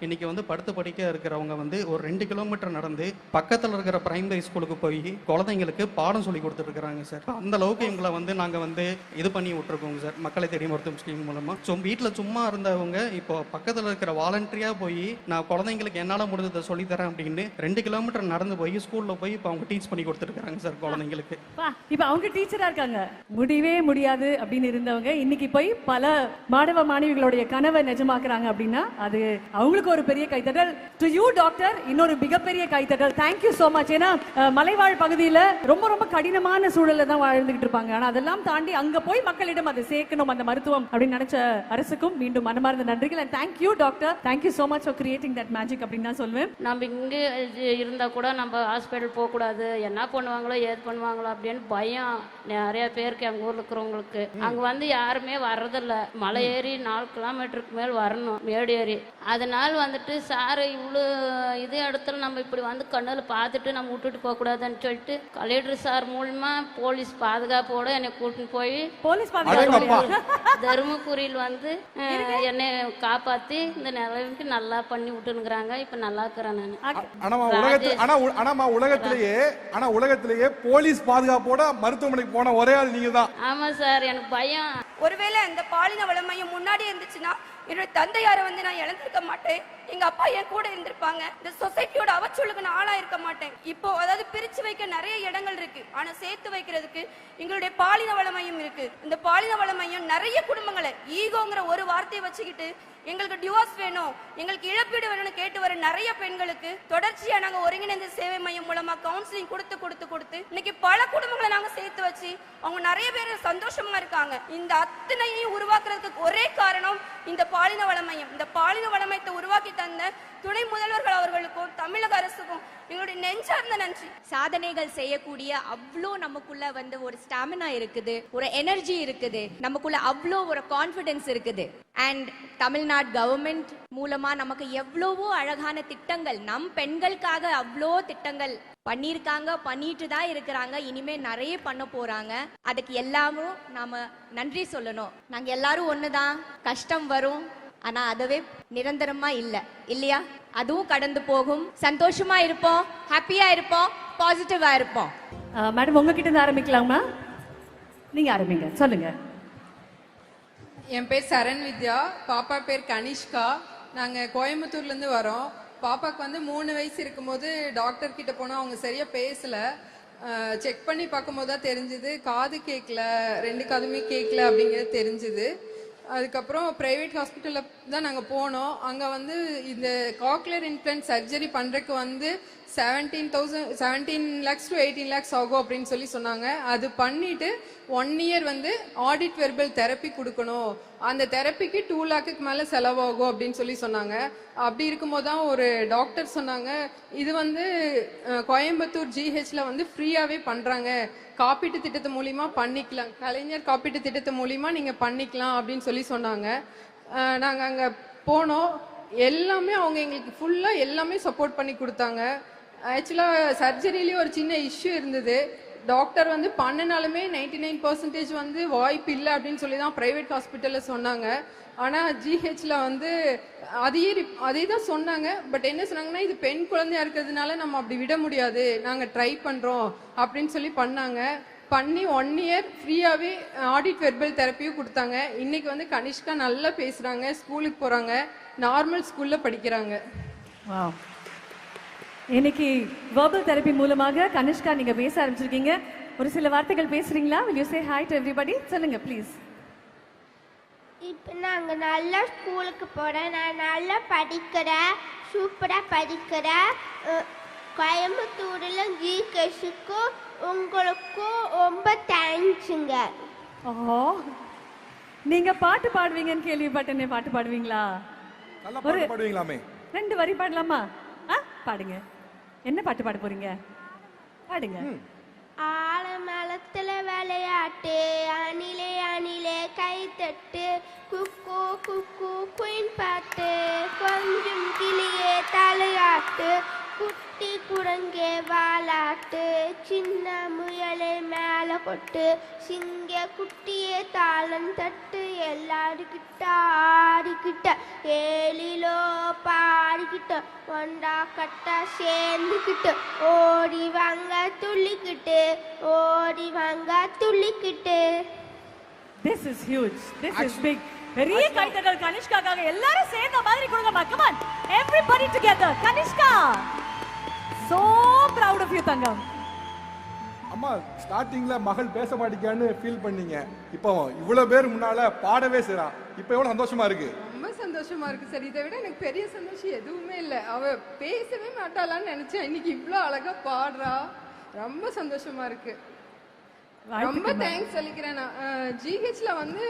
இன்னைக்கு வந்து படுத்து படிக்க இருக்கிறவங்க வந்து ஒரு 2 கிலோமீட்டர் நடந்து பக்கத்தில் இருக்கிற பிரைமரி ஸ்கூலுக்கு போய் குழந்தைங்களுக்கு பாடம் சொல்லி கொடுத்துட்டு இருக்கிறாங்க சார். அந்த அளவுக்கு எங்களை வந்து நாங்கள் வந்து இது பண்ணி விட்டுருக்கோங்க சார் மக்களை தேடி மருத்துவம் ஸ்கீம் மூலமாக. வீட்டில் சும்மா இருந்தவங்க இப்போ பக்கத்தில் இருக்கிற வாலண்டரியாக போய் நான் குழந்தைங்களுக்கு என்னால் முடிஞ்சதை சொல்லித்தரேன் அப்படின்னு 2 கிலோமீட்டர் நடந்து போய் ஸ்கூலில் போய் இப்போ அவங்க டீச் பண்ணி கொடுத்துருக்காங்க சார் குழந்தைங்களுக்கு. இப்போ அவங்க டீச்சராக இருக்காங்க. முடியவே முடியாது அப்படின்னு இருந்தவங்க இன்னைக்கு போய் பல மாணவ மாணவிகளுடைய கனவை நிஜமாக்குறாங்க அப்படின்னா அது அவங்களுக்கு ஒரு பெரிய கைத்தட்டல். டு யூ டாக்டர் இன்னொரு மிகப்பெரிய கைத்தட்டல். Thank you so much. ஏன்னா மலைவாழ் பகுதியில் ரொம்ப ரொம்ப கடினமான சூழல்ல தான் வாழ்ந்துகிட்டு இருப்பாங்க. ஆனா அதெல்லாம் தாண்டி அங்க போய் மக்களிடம் அதை சேர்க்கணும் அந்த மருத்துவம் அப்படின்னு நினைச்ச அரசுக்கும் மீண்டும் மனமார்ந்த நன்றிகள். And thank you doctor. Thank you so much for creating that magic அப்படின்னு தான் சொல்லுவேன். நம்ம இங்கே இருந்தா கூட நம்ம ஹாஸ்பிட்டல் போகக்கூடாது, என்ன பண்ணுவாங்களோ ஏது பண்ணுவாங்களோ அப்படின்னு பயம் நிறைய பேருக்கு எங்கள் ஊரில் இருக்கிறவங்களுக்கு. அங்கே வந்து யாருமே வர்றதில்ல. மலை ஏறி 4 கிலோமீட்டருக்கு மேல் வரணும் மேடு ஏறி. அதனால் வந்துட்டு சார் இவ்வளோ இதே இடத்துல நம்ம இப்படி வந்து கண்ணில் பார்த்துட்டு நம்ம விட்டுட்டு போகக்கூடாதுன்னு சொல்லிட்டு கலெக்டர் சார் மூலமா போலீஸ் பாதுகாப்போட என்னை கூட்டின்னு போய் போலீஸ் பாதுகாப்பு தருமபுரியில் வந்து என்னை காப்பாற்றி இந்த நிலைமைக்கு நல்லா பண்ணி விட்டுனுக்குறாங்க. இப்போ நல்லா இருக்கிறேன் நான். உலகத்திலேயே போலீஸ் பாதுகாப்போட மருத்துவமனைக்கு போன ஒரே ஆள் நீங்க தான். ஆமா சார், எனக்கு பயம். ஒருவேளை இந்த பாலின வள மையம் முன்னாடி இருந்துச்சுன்னா என்னோட தந்தையாரை வந்து நான் இழந்திருக்க மாட்டேன். எங்க அப்பா என் கூட இருந்திருப்பாங்க. இந்த சொசைட்டியோட அவச்சொல்லுக்கு நான் ஆளா இருக்க மாட்டேன். இப்போ அதாவது பிரிச்சு வைக்க நிறைய இடங்கள் இருக்கு, ஆனா சேர்த்து வைக்கிறதுக்கு எங்களுடைய பாலின வள மையம் இருக்கு. இந்த பாலின வள மையம் நிறைய குடும்பங்களை ஈகோங்கிற ஒரு வார்த்தையை வச்சுக்கிட்டு எங்களுக்கு டிவோர்ஸ் வேணும், எங்களுக்கு இழப்பீடு வேணும்னு கேட்டு வர நிறைய பெண்களுக்கு தொடர்ச்சியா நாங்க ஒருங்கிணைந்த சேவை மையம் மூலமா கவுன்சிலிங் கொடுத்து இன்னைக்கு பல குடும்பங்களை நாங்க சேர்த்து வச்சு அவங்க நிறைய பேர் சந்தோஷமா இருக்காங்க. இந்த அத்தனையும் உருவாக்குறதுக்கு ஒரே காரணம் இந்த பாலின வள மையம். இந்த பாலின வள மையத்தை உருவாக்கி தந்த துணை முதல்வர்கள் அவர்களுக்கும் தமிழக அரசுக்கும் எங்களுடைய நெஞ்சார்ந்த நன்றி. சாதனைகள் செய்யக்கூடிய அவ்வளோ நமக்குள்ள வந்து ஒரு ஸ்டாமினா இருக்குது, ஒரு எனர்ஜி இருக்குது, நமக்குள்ள அவ்வளோ ஒரு கான்ஃபிடன்ஸ் இருக்குது. அண்ட் தமிழ்நாடு கவர்மெண்ட் மூலமா நமக்கு எவ்வளவோ அழகான திட்டங்கள், நம் பெண்களுக்காக அவ்வளோ திட்டங்கள் பண்ணியிருக்காங்க, பண்ணிட்டு தான் இருக்கிறாங்க, இனிமே நிறைய பண்ண போறாங்க. அதுக்கு எல்லாமும் நாம நன்றி சொல்லணும். நாங்க எல்லாரும் ஒண்ணுதான். கஷ்டம் வரும், ஆனா அதுவே நிரந்தரமா இல்லையா? அதுவும் கடந்து போகும். சந்தோஷமா இருப்போம், ஹாப்பியா இருப்போம், பாசிட்டிவா இருப்போம். மேடம் உங்ககிட்ட இருந்து ஆரம்பிக்கலாமா? நீங்க ஆரம்பிங்க, சொல்லுங்க. என் பேர் சரண் வித்யா, பாப்பா பேர் கனிஷ்கா. நாங்கள் கோயம்புத்தூர்லேருந்து வரோம். பாப்பாவுக்கு வந்து 3 வயசு இருக்கும்போது டாக்டர் கிட்ட போனால் அவங்க சரியாக பேசலை. செக் பண்ணி பார்க்கும்போது தான் தெரிஞ்சுது காது கேட்கல, 2 காதுமே கேட்கல அப்படிங்கிறது தெரிஞ்சுது. அதுக்கப்புறம் ப்ரைவேட் ஹாஸ்பிட்டலில் தான் நாங்கள் போனோம். அங்கே வந்து இந்த காக்லியர் இம்ப்ளான்ட் சர்ஜரி பண்ணுறதுக்கு வந்து 17 lakhs to 18 lakhs ஆகும் அப்படின்னு சொல்லி சொன்னாங்க. அது பண்ணிட்டு 1 year வந்து ஆடிட் வெர்பல் தெரப்பி கொடுக்கணும், அந்த தெரப்பிக்கு 2 lakhக்கு மேலே செலவாகும் அப்படின்னு சொல்லி சொன்னாங்க. அப்படி இருக்கும்போது தான் ஒரு டாக்டர் சொன்னாங்க, இது வந்து கோயம்புத்தூர் ஜிஹெச்ல வந்து ஃப்ரீயாகவே பண்ணுறாங்க, காப்பீட்டு திட்டத்து மூலிமா பண்ணிக்கலாம், கலைஞர் காப்பீட்டு திட்டத்து மூலிமா நீங்கள் பண்ணிக்கலாம் அப்படின்னு சொல்லி சொன்னாங்க. நாங்கள் அங்கே போனோம். எல்லாமே அவங்க எங்களுக்கு ஃபுல்லாக எல்லாமே சப்போர்ட் பண்ணி கொடுத்தாங்க. ஆக்சுவலாக சர்ஜரிலேயே ஒரு சின்ன இஷ்யூ இருந்தது. டாக்டர் வந்து பண்ணினாலுமே 99% வந்து வாய்ப்பு இல்லை அப்படின்னு சொல்லி தான் ப்ரைவேட் ஹாஸ்பிட்டலில் சொன்னாங்க. ஆனால் ஜிஹெச்ல வந்து அதே தான் சொன்னாங்க. பட் என்ன சொன்னாங்கன்னா, இது பெண் குழந்தையா இருக்கிறதுனால நம்ம அப்படி விட முடியாது, நாங்கள் ட்ரை பண்ணுறோம் அப்படின்னு சொல்லி பண்ணாங்க. பண்ணி 1 year ஃப்ரீயாகவே ஆடிட் வெர்பல் தெரப்பியும் கொடுத்தாங்க. இன்னைக்கு வந்து கனிஷ்கா நல்லா பேசுகிறாங்க, ஸ்கூலுக்கு போகிறாங்க, நார்மல் ஸ்கூலில் படிக்கிறாங்க. இன்னைக்கு வெர்பல் தெரப்பி மூலமாக கனிஷ்கா நீங்க பேச ஆரம்பிச்சிருக்கீங்க. ஒரு சில வார்த்தைகள் பேசுறீங்களா? will you say hi to everybody? சொல்லுங்க ப்ளீஸ். இப்போ நாங்கள் நல்லா ஸ்கூலுக்கு போகிறேன், நான் நல்லா படிக்கிறேன், சூப்பராக படிக்கிறேன். கோயம்புத்தூரில் ஜிகேஷுக்கும் உங்களுக்கும் ரொம்ப தேங்க்ஸுங்க. ஓ, நீங்க பாட்டு பாடுவீங்கன்னு கேள்விப்பட்டேனே, பாட்டு பாடுவீங்களா? ஒரு 2 வரி பாடலாமா? பாடுங்க. என்ன பாட்டு பாட போறீங்க? பாடுங்க. ஆலமரத்துல விளையாட்டு, அணிலே அணிலே கை தட்டு, குக்கு குக்கு குயின் பாட்டு, கொஞ்சம் கிளியே தலையாட்டு, குட்டி குரங்கே வாலாட்டு, சின்ன முயலே மேல கொட்டு, சிங்க குட்டியே தாளம் தட்டு, எல்லாருக்கிட்ட ஆடிக்கிட்ட ஏழிலோ பாய் கிட்ட ஒண்டா கட்டா சேர்ந்துக்கிட்டு ஓடி வாங்க துள்ளிக்கிட்டு ஓடி வாங்க துள்ளிக்கிட்டு. This is huge. This is big. பெரிய கைத்தட்டல் கனிஷ்காக்காக. எல்லாரும் சேர்ந்த மாதிரி கொடுங்கம்மா. Come on. Everybody together. Kanishka. So proud of you தங்கம். அம்மா ஸ்டார்டிங்ல மகள் பேச மாட்டேங்கான்னு ஃபீல் பண்ணீங்க. இப்போ இவ்வளவு பேர் முன்னால பாடவே செய்றா. இப்போ எவ்வளவு சந்தோஷமா இருக்கு? ரொம்ப சந்தோஷமா இருக்கு சார். இதை விட எனக்கு பெரிய சந்தோஷம் எதுவுமே இல்லை. அவ பேசவே மாட்டாளான்னு நினைச்சேன். இன்னைக்கு இவ்வளோ அழகா பாடுறா. ரொம்ப சந்தோஷமா இருக்கு. ரொம்ப தேங்க்ஸ் சொல்லிக்கிறேன். நான் ஜிஹெச்ல வந்து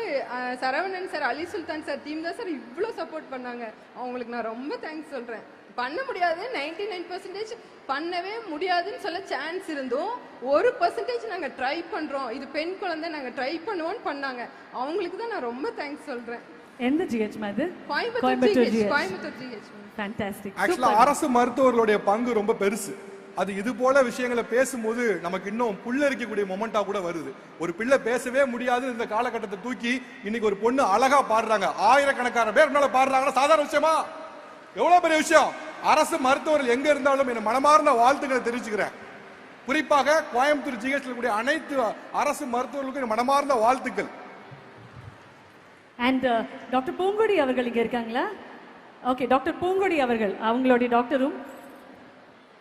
சரவணன் சார், அலி சுல்தான் சார் டீம் தான் சார் இவ்வளோ சப்போர்ட் பண்ணாங்க. அவங்களுக்கு நான் ரொம்ப தேங்க்ஸ் சொல்றேன். பண்ண முடியாது 99% பண்ணவே முடியாதுன்னு சொல்ல சான்ஸ் இருந்தும் 1% நாங்க ட்ரை பண்றோம், இது பெண் குழந்தை நாங்க ட்ரை பண்ணுவோம்னு பண்ணாங்க. அவங்களுக்கு தான் நான் ரொம்ப தேங்க்ஸ் சொல்றேன். எந்த ஜிஹெச் மாதிரி? கோயம்புத்தூர் ஜிஹெச். ஃபேண்டாஸ்டிக். ஆக்சுவலா அரசு மருத்துவர்களுடைய பங்கு ரொம்ப பெருசு. அது இது போல விஷயங்களை பேசும்போது நமக்கு இன்னும் புல்லரிக்கக்கூடிய மொமெண்டா கூட வருது. ஒரு பிள்ளை பேசவே முடியாது இந்த காலகட்டத்தை தூக்கி இன்னைக்கு ஒரு பொண்ணு அழகா பாடுறாங்க. ஆயிரக்கணக்கான பேர் முன்னால பாடுறாங்கன்னா சாதாரண விஷயமா? எவ்வளவு பெரிய விஷயம். அரசு மருத்துவர்கள் எங்க இருந்தாலும் என் மனமார்ந்த வாழ்த்துக்களை தெரிவிச்சுக்கிறேன். குறிப்பாக கோயம்புத்தூர் ஜிஹெச்ல கூடிய அனைத்து அரசு மருத்துவர்களுக்கும் மனமார்ந்த வாழ்த்துக்கள். அண்ட் டாக்டர் பூங்கொடி அவர்கள் இங்க இருக்காங்களா? ஓகே, டாக்டர் பூங்கொடி அவர்கள், அவங்களுடைய டாக்டரும்,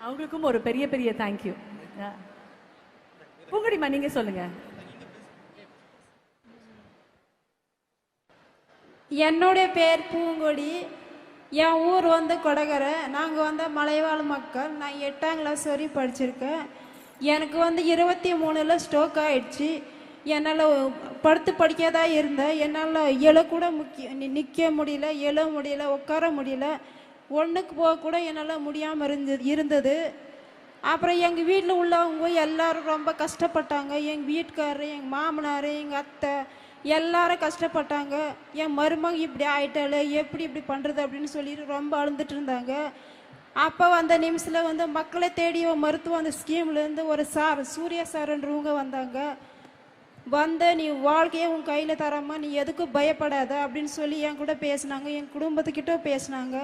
அவங்களுக்கும் ஒரு பெரிய பெரிய தேங்க்யூ. பூங்கொடிமா நீங்க சொல்லுங்க. என்னுடைய பேர் பூங்கொடி. என் ஊர் வந்து கொடகரை. நாங்கள் வந்து மலைவாழ் மக்கள். நான் 8ஆம் கிளாஸ் வரையும் படிச்சிருக்கேன். எனக்கு வந்து 23ல் ஸ்ட்ரோக் ஆயிடுச்சு. என்னால் படுத்து படிக்காதா இருந்தேன். என்னால் எழக்கூட நிற்க முடியல, எழ முடியல, உட்கார முடியல, ஒன்றுக்கு போக கூட என்னால் முடியாமல் இருந்தது. அப்புறம் எங்கள் வீட்டில் உள்ளவங்க எல்லாரும் ரொம்ப கஷ்டப்பட்டாங்க. எங்கள் வீட்டுக்காரரு, எங்கள் மாமனார், எங்கள் அத்தை எல்லாரும் கஷ்டப்பட்டாங்க. என் மருமக இப்படி ஆயிட்டாலே எப்படி இப்படி பண்ணுறது அப்படின்னு சொல்லிட்டு ரொம்ப அழுந்துட்டு இருந்தாங்க. அப்போ அந்த நிமிஷத்தில் வந்து மக்களை தேடி மருத்துவம் அந்த ஸ்கீம்லேருந்து ஒரு சார், சூர்யா சார்ன்றவங்க வந்தாங்க. வந்து நீ வாழ்க்கையை உன் கையில் தராமல் நீ எதுக்கும் பயப்படாத அப்படின்னு சொல்லி என் கூட பேசினாங்க. என் குடும்பத்துக்கிட்ட பேசினாங்க.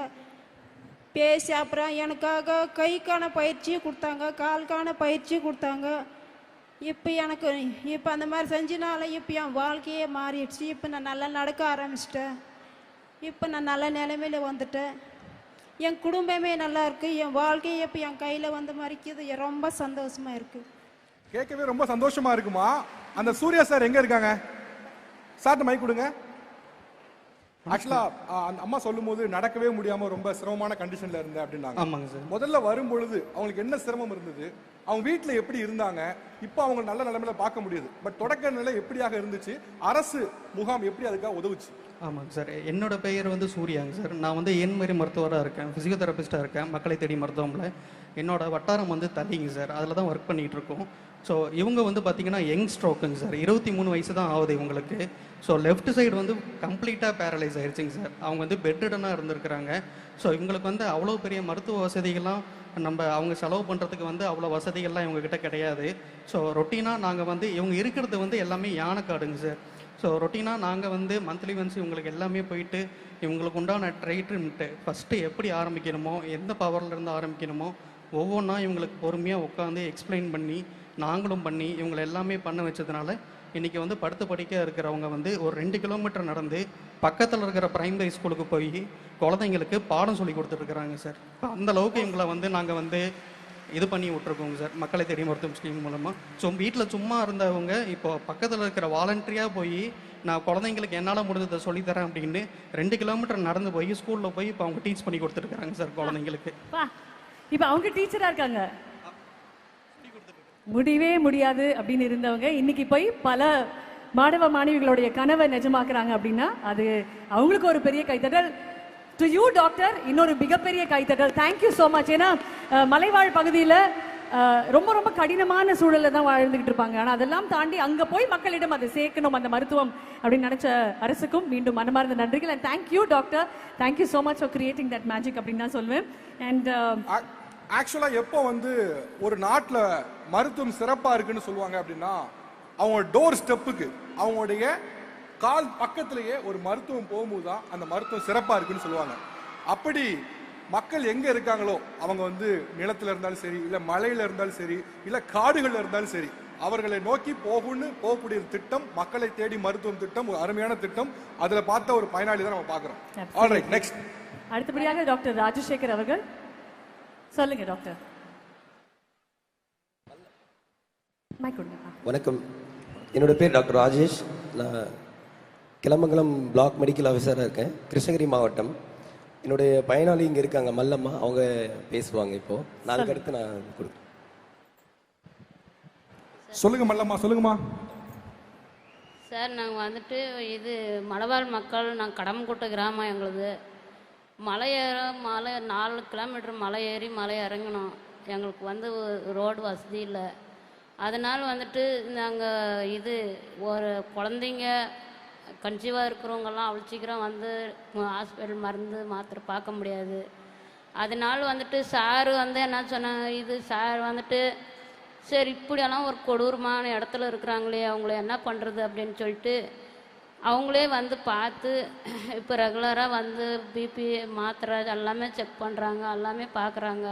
பேசி அப்புறம் எனக்காக கைக்கான பயிற்சியை கொடுத்தாங்க, கால்கான பயிற்சியை கொடுத்தாங்க. இப்போ அந்த மாதிரி செஞ்சனால இப்போ என் வாழ்க்கையே மாறிடுச்சு. இப்போ நான் நல்லா நடக்க ஆரம்பிச்சிட்டேன். இப்போ நான் நல்ல நிலைமையில வந்துட்டேன். என் குடும்பமே நல்லா இருக்கு. என் வாழ்க்கையை இப்போ என் கையில் வந்து மறிக்குது. ரொம்ப சந்தோஷமா இருக்கு. கேட்கவே ரொம்ப சந்தோஷமா இருக்குமா? அந்த சூர்யா சார் எங்க இருக்காங்க? சார்ட்ட மைக் கொடுங்க. ஆக்சுவலா அந்த அம்மா சொல்லும் போது நடக்கவே முடியாம ரொம்ப சிரமமான கண்டிஷன்ல இருந்தேன் அப்படின்னாங்க. ஆமாங்க சார். முதல்ல வரும்பொழுது அவங்களுக்கு என்ன சிரமம் இருந்தது, அவங்க வீட்டுல எப்படி இருந்தாங்க, இப்போ அவங்க நல்ல நிலைமையில பார்க்க முடியுது. பட் தொடக்க நிலை எப்படியாக இருந்துச்சு, அரசு முகாம் எப்படி அதுக்காக உதவுச்சு? ஆமாங்க சார். என்னோட பெயர் வந்து சூர்யாங்க சார். நான் வந்து என்மாரி மருத்துவராக இருக்கேன், பிசியோதெரபிஸ்டாக இருக்கேன் மக்களை தேடி மருத்துவமில். என்னோட வட்டாரம் வந்து தள்ளிங்க சார், அதில் தான் ஒர்க் பண்ணிகிட்டு இருக்கோம். ஸோ இவங்க வந்து பார்த்தீங்கன்னா யங் ஸ்ட்ரோக்குங்க சார், 23 வயசு தான் ஆகுது இவங்களுக்கு. ஸோ லெஃப்ட் சைடு வந்து கம்ப்ளீட்டாக பேரலைஸ் ஆயிடுச்சுங்க சார். அவங்க வந்து பெட்ரிடனாக இருந்திருக்கிறாங்க. ஸோ இவங்களுக்கு வந்து அவ்வளோ பெரிய மருத்துவ வசதிகள்லாம் அவங்க செலவு பண்ணுறதுக்கு வந்து அவ்வளோ வசதிகள்லாம் இவங்ககிட்ட கிடையாது. ஸோ ரொட்டீனாக நாங்கள் வந்து இவங்க இருக்கிறது வந்து எல்லாமே யானைக்காடுங்க சார். ஸோ ரொட்டீனாக நாங்கள் வந்து மந்த்லி ஒன்ஸ் இவங்களுக்கு எல்லாமே போயிட்டு இவங்களுக்கு உண்டான ட்ரீட்மெண்ட்டு ஃபஸ்ட்டு எப்படி ஆரம்பிக்கணுமோ, எந்த பவர்லேருந்து ஆரம்பிக்கணுமோ ஒவ்வொன்றா இவங்களுக்கு பொறுமையாக உட்காந்து எக்ஸ்பிளைன் பண்ணி நாங்களும் பண்ணி இவங்களை எல்லாமே பண்ண வச்சதுனால இன்றைக்கி வந்து படுத்து படிக்க இருக்கிறவங்க வந்து ஒரு 2 கிலோமீட்டர் நடந்து பக்கத்தில் இருக்கிற பிரைமரி ஸ்கூலுக்கு போய் குழந்தைங்களுக்கு பாடம் சொல்லி கொடுத்துட்ருக்குறாங்க சார். அந்த அளவுக்கு இவங்களை வந்து நாங்கள் வந்து இது பண்ணி விட்ருக்கோங்க சார் மக்களை தேடி மருத்துவம் ஸ்கீம் மூலமாக. ஸோ வீட்டில் சும்மா இருந்தவங்க இப்போ பக்கத்தில் இருக்கிற வாலண்டரியாக போய் நான் குழந்தைங்களுக்கு என்னால் முடிஞ்சதை சொல்லித்தரேன் அப்படின்னு 2 கிலோமீட்டர் நடந்து போய் ஸ்கூலில் போய் இப்போ அவங்க டீச் பண்ணி கொடுத்துருக்குறாங்க சார் குழந்தைங்களுக்கு. இப்போ அவங்க டீச்சரா இருக்காங்க. முடியவே முடியாது அப்படின்னு இருந்தவங்க இன்னைக்கு போய் பல மாணவ மாணவிகளுடைய கனவை நிஜமாக்குறாங்க அப்படின்னா அது அவங்களுக்கு ஒரு பெரிய கைத்தட்டல். டு யூ டாக்டர் இன்னொரு மிகப்பெரிய கைத்தட்டல். Thank you so much. ஏன்னா மலைவாழ் பகுதியில் ரொம்ப ரொம்ப கடினமான சூழலில் தான் வாழ்ந்துகிட்டு இருப்பாங்க. ஆனால் அதெல்லாம் தாண்டி அங்கே போய் மக்களிடம் அதை சேர்க்கணும் அந்த மருத்துவம் அப்படின்னு நினைச்ச அரசுக்கும் மீண்டும் மனமார்ந்த நன்றிகள். And thank you doctor, thank you so much for creating that magic அப்படின்னு தான் சொல்லுவேன். அண்ட் ஆக்சுவலா எப்போ வந்து ஒரு நாட்டில் மருத்துவம் சிறப்பா இருக்குன்னு சொல்லுவாங்க அப்படின்னா அவங்க டோர் ஸ்டெப்புக்கு அவங்களுடைய கால் பக்கத்திலேயே ஒரு மருத்துவம் போகும்போது தான் அந்த மருத்துவம் சிறப்பா இருக்குன்னு சொல்லுவாங்க. அப்படி மக்கள் எங்க இருக்காங்களோ அவங்க வந்து நிலத்துல இருந்தாலும் சரி, இல்ல மலையில இருந்தாலும் சரி, இல்ல காடுகள்ல இருந்தாலும் சரி, அவர்களை நோக்கி போகக்கூடிய திட்டம் மக்களை தேடி மருத்துவம் திட்டம் ஒரு அருமையான திட்டம். அதுல பார்த்த ஒரு பயனாளி தான் நம்ம பார்க்கிறோம். Alright, next. அடுத்தபடியாக டாக்டர் ராஜசேகர் அவர்கள். சொல்லுங்க டாக்டர். வணக்கம், என்னோட பேர் டாக்டர் ராஜேஷ். நான் கிளமங்கலம் பிளாக் மெடிக்கல் ஆஃபீஸராக இருக்கேன், கிருஷ்ணகிரி மாவட்டம். என்னுடைய பயனாளி இங்கே இருக்காங்க, மல்லம்மா. அவங்க பேசுவாங்க இப்போ. நாளைக்கு அடுத்து நான் கொடுக்குறேன். சொல்லுங்க மல்லம்மா, சொல்லுங்கம்மா. சார், நாங்கள் வந்துட்டு இது மலைவாழ் மக்கள். நாங்கள் கடம்புக்குட்டை கிராமம். எங்களுது மலை 4 கிலோமீட்டர் மலை ஏறி மலை இறங்கணும். எங்களுக்கு வந்து ரோடு வசதி இல்லை. அதனால் வந்துட்டு நாங்கள் இது ஒரு குழந்தைங்க கன்சீவாக இருக்கிறவங்கெல்லாம் அவ்வளோ சீக்கிரம் வந்து ஹாஸ்பிட்டல் மருந்து மாத்திரை பார்க்க முடியாது. அதனால் வந்துட்டு சார் வந்து என்ன சொன்னாங்க, இது சார் வந்துட்டு சரி இப்படியெல்லாம் ஒரு கொடூரமான இடத்துல இருக்கிறாங்களே, அவங்கள என்ன பண்ணுறது அப்படின்னு சொல்லிட்டு அவங்களே வந்து பார்த்து இப்போ ரெகுலராக வந்து பிபி மாத்திரை எல்லாமே செக் பண்ணுறாங்க, எல்லாமே பார்க்குறாங்க.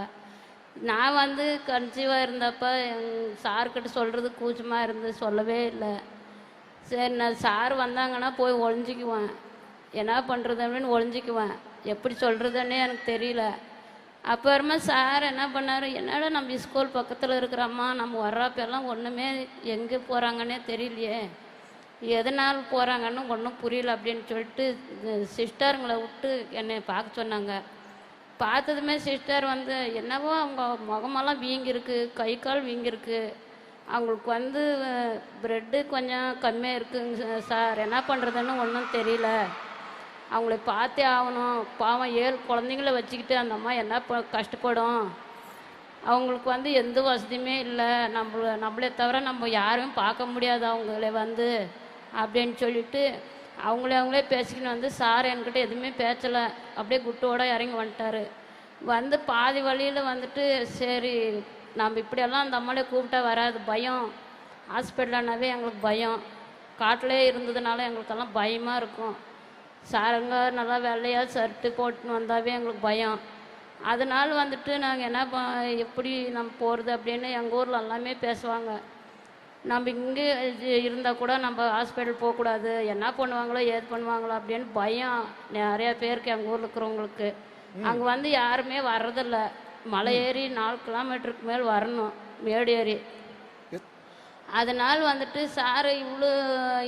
நான் வந்து கன்சீவாக இருந்தப்ப சார்கிட்ட சொல்கிறது கூச்சமாக இருந்து சொல்லவே இல்லை. சரி, நான் சார் வந்தாங்கன்னா போய் ஒழிஞ்சிக்குவேன், என்ன பண்ணுறது அப்படின்னு ஒழிஞ்சிக்குவேன். எப்படி சொல்கிறதுன்னே எனக்கு தெரியல. அப்புறமா சார் என்ன பண்ணார், என்னடா நம்ம ஸ்கூல் பக்கத்தில் இருக்கிறோம்மா, நம்ம வர்றப்பெல்லாம் ஒன்றுமே எங்கே போகிறாங்கன்னே தெரியலையே, எதனால் போகிறாங்கன்னு ஒன்றும் புரியல அப்படின்னு சொல்லிட்டு சிஸ்டருங்களை விட்டு என்னை பார்க்க சொன்னாங்க. பார்த்ததுமே சிஸ்டர் வந்து என்னவோ அவங்க முகமெல்லாம் வீங்கிருக்கு, கை கால் வீங்கிருக்கு, அவங்களுக்கு வந்து ப்ரெட்டு கொஞ்சம் கம்மியாக இருக்குங்க சார், என்ன பண்ணுறதுன்னு ஒன்றும் தெரியல, அவங்கள பார்த்தே ஆகணும், பாவம் 7 குழந்தைங்கள வச்சுக்கிட்டு அந்த அம்மா என்ன கஷ்டப்படும், அவங்களுக்கு வந்து எந்த வசதியுமே இல்லை, நம்மளே தவிர நம்ம யாரும் பார்க்க முடியாது அவங்கள வந்து அப்படின்னு சொல்லிட்டு அவங்களே பேசிக்கின்னு வந்து சார் என்கிட்ட எதுவுமே பேசலை, அப்படியே குட்டோட இறங்கி வந்துட்டார். வந்து பாதி வழியில் வந்துட்டு சரி நம்ம இப்படியெல்லாம் அந்த அம்மாலே கூப்பிட்டா வராது, பயம், ஹாஸ்பிட்டல்னாவே எங்களுக்கு பயம், காட்டிலே இருந்ததுனால எங்களுக்கெல்லாம் பயமாக இருக்கும், சாருங்க நல்லா வெள்ளையாக ஷர்ட்டு போட்டுன்னு வந்தாவே எங்களுக்கு பயம். அதனால் வந்துட்டு நாங்கள் என்ன எப்படி நம்ம போகிறது அப்படின்னு எங்கள் ஊரில் எல்லாமே பேசுவாங்க. நம்ம இங்கே இருந்தால் கூட நம்ம ஹாஸ்பிட்டல் போகக்கூடாது, என்ன பண்ணுவாங்களோ ஏது பண்ணுவாங்களோ அப்படின்னு பயம் நிறையா பேருக்கு எங்கள் ஊரில் இருக்கிறவங்களுக்கு. அங்கே வந்து யாருமே வர்றதில்ல, மலை ஏறி 4 கிலோமீட்டருக்கு மேல் வரணும், மேடு ஏறி. அதனால் வந்துட்டு சார் இவ்வளோ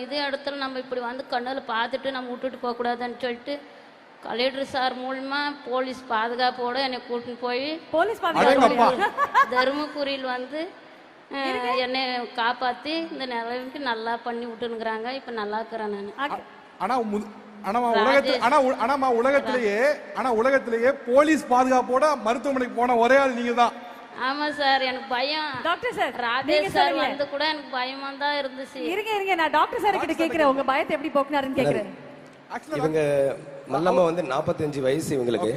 இது இடத்துல நம்ம இப்படி வந்து கண்ணில் பார்த்துட்டு நம்ம விட்டுட்டு போகக்கூடாதுன்னு சொல்லிட்டு கலெக்டர் சார் மூலமா போலீஸ் பாதுகாப்போடு என்னை கூட்டின்னு போய் போலீஸ் பாதுகாப்பு தருமபுரியில் வந்து என்னை காப்பாற்றி இந்த நிலைமைக்கு நல்லா பண்ணி விட்டுனுக்குறாங்க. இப்போ நல்லா இருக்கிறேன் நான். உலகத்திலேயே போலீஸ் பாதுகாப்போட மருத்துவமனைக்கு போன ஒரே ஆள் நீங்க தான். ஆமா சார், எனக்கு பயம். டாக்டர் சார், ராஜேஷ் சார் வந்து கூட எனக்கு பயமா தான் இருந்துச்சு. இருங்க நான் டாக்டர் சார் கிட்ட கேக்குறேன், உங்க பயத்தை எப்படி போக்குனாருன்னு கேக்குறேன். இவங்க மல்லம்மா வந்து 45 வயசு இவங்களுக்கு.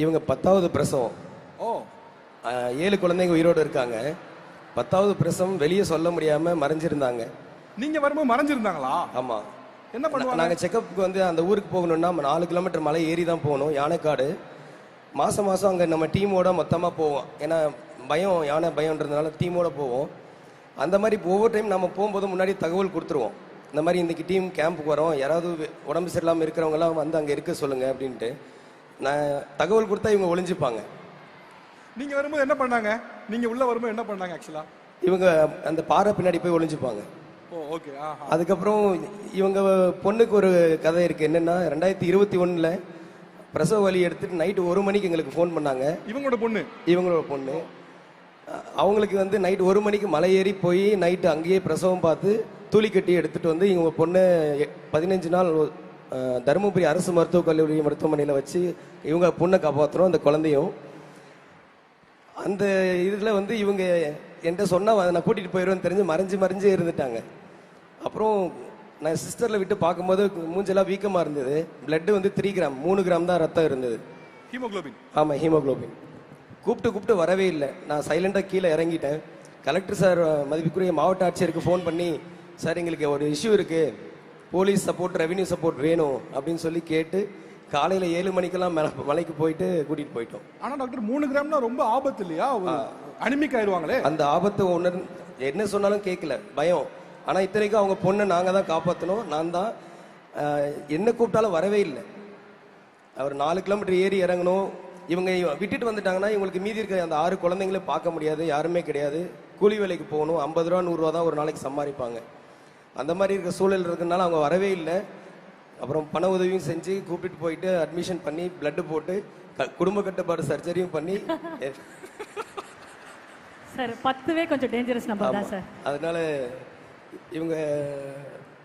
இவங்க 10வது பிரசவம். 7 குழந்தைங்க உயிரோடு இருக்காங்க. 10வது பிரசவம் வெளியே சொல்ல முடியாம மறைஞ்சிருந்தாங்க. நீங்க வரும்போது மறைஞ்சிருந்தாங்களா? ஆமா. என்ன பண்ணுவாங்க? நாங்க செக்கப்புக்கு வந்து அந்த ஊருக்கு போகணும்னா 4 கிலோமீட்டர் மலை ஏறி தான் போகணும், யானைக்காடு. மாதம் அங்கே நம்ம டீமோட மொத்தமாக போவோம், ஏன்னா பயம், யானை பயம்ன்றதுனால டீமோட போவோம். அந்த மாதிரி ஒவ்வொரு டைம் நம்ம போகும்போது முன்னாடி தகவல் கொடுத்துருவோம், இந்த மாதிரி இன்றைக்கி டீம் கேம்புக்கு வரோம், யாராவது உடம்பு சரியில்லாமல் இருக்கிறவங்களாம் வந்து அங்கே இருக்க சொல்லுங்கள் அப்படின்ட்டு நான் தகவல் கொடுத்தா இவங்க ஒளிஞ்சுப்பாங்க. நீங்கள் வரும்போது என்ன பண்ணாங்க? நீங்கள் உள்ளே வரும்போது என்ன பண்ணாங்க? ஆக்சுவலாக இவங்க அந்த பாறை பின்னாடி போய் ஒளிஞ்சுப்பாங்க. ஓகே. அதுக்கப்புறம் இவங்க பொண்ணுக்கு ஒரு கதை இருக்குது. என்னென்னா 2021 பிரசவ வலி எடுத்துட்டு நைட்டு 1 மணிக்கு எங்களுக்கு ஃபோன் பண்ணாங்க. இவங்களோட பொண்ணு அவங்களுக்கு வந்து நைட்டு 1 மணிக்கு மலை ஏறி போய் நைட்டு அங்கேயே பிரசவம் பார்த்து தூளி கட்டி எடுத்துகிட்டு வந்து இவங்க பொண்ணு 15 நாள் தருமபுரி அரசு மருத்துவக் கல்லூரி மருத்துவமனையில் வச்சு இவங்க பொண்ணை காப்பாற்றுறோம், அந்த குழந்தையும். அந்த இதில் வந்து இவங்க என்கிட்ட சொன்னால் நான் கூட்டிகிட்டு போயிடுவேன்னு தெரிஞ்சு மறைஞ்சு இருந்துட்டாங்க. அப்புறம் நான் சிஸ்டரில் விட்டு பார்க்கும்போது மூஞ்செல்லாம் வீக்கமாக இருந்தது. பிளட்டு வந்து 3 கிராம் 3 கிராம் தான் ரத்தம் இருந்தது, ஹீமோகுளோபின். ஆமாம், ஹீமோகுளோபின். கூப்பிட்டு வரவே இல்லை. நான் சைலண்டாக கீழே இறங்கிட்டேன். கலெக்டர் சார் மதிப்புக்குரிய மாவட்ட ஆட்சியருக்கு ஃபோன் பண்ணி, சார் எங்களுக்கு ஒரு இஷ்யூ இருக்குது, போலீஸ் சப்போர்ட் ரெவென்யூ சப்போர்ட் வேணும் அப்படின்னு சொல்லி கேட்டு காலையில் 7 மணிக்கெல்லாம் மலைக்கு போயிட்டு கூட்டிகிட்டு போயிட்டோம். ஆனால் டாக்டர் 3 கிராம்னா ரொம்ப ஆபத்து இல்லையா? அனிமிக் ஆயிடுவாங்களே. அந்த ஆபத்து என்ன சொன்னாலும் கேட்கல, பயம். ஆனால் இத்தனைக்கும் அவங்க பொண்ணை நாங்கள் தான் காப்பாற்றணும். நான் தான் என்ன கூப்பிட்டாலும் வரவே இல்லை. அவர் 4 கிலோமீட்டர் ஏறி இறங்கணும். இவங்க விட்டுட்டு வந்துட்டாங்கன்னா இவங்களுக்கு மீதி இருக்கிற அந்த 6 குழந்தைங்களே பார்க்க முடியாது, யாருமே கிடையாது. கூலி வேலைக்கு போகணும், 50 ரூபா 100 ரூபா தான் ஒரு நாளைக்கு சம்பாதிப்பாங்க. அந்த மாதிரி இருக்கிற சூழல் இருக்கிறதுனால அவங்க வரவே இல்லை. அப்புறம் பண உதவியும் செஞ்சு கூப்பிட்டு போயிட்டு அட்மிஷன் பண்ணி பிளட் போட்டு குடும்ப கட்டுப்பாடு சர்ஜரியும் பண்ணி சார் 10வே கொஞ்சம் டேஞ்சரஸ் நம்பர் தான் சார். அதனால இவங்க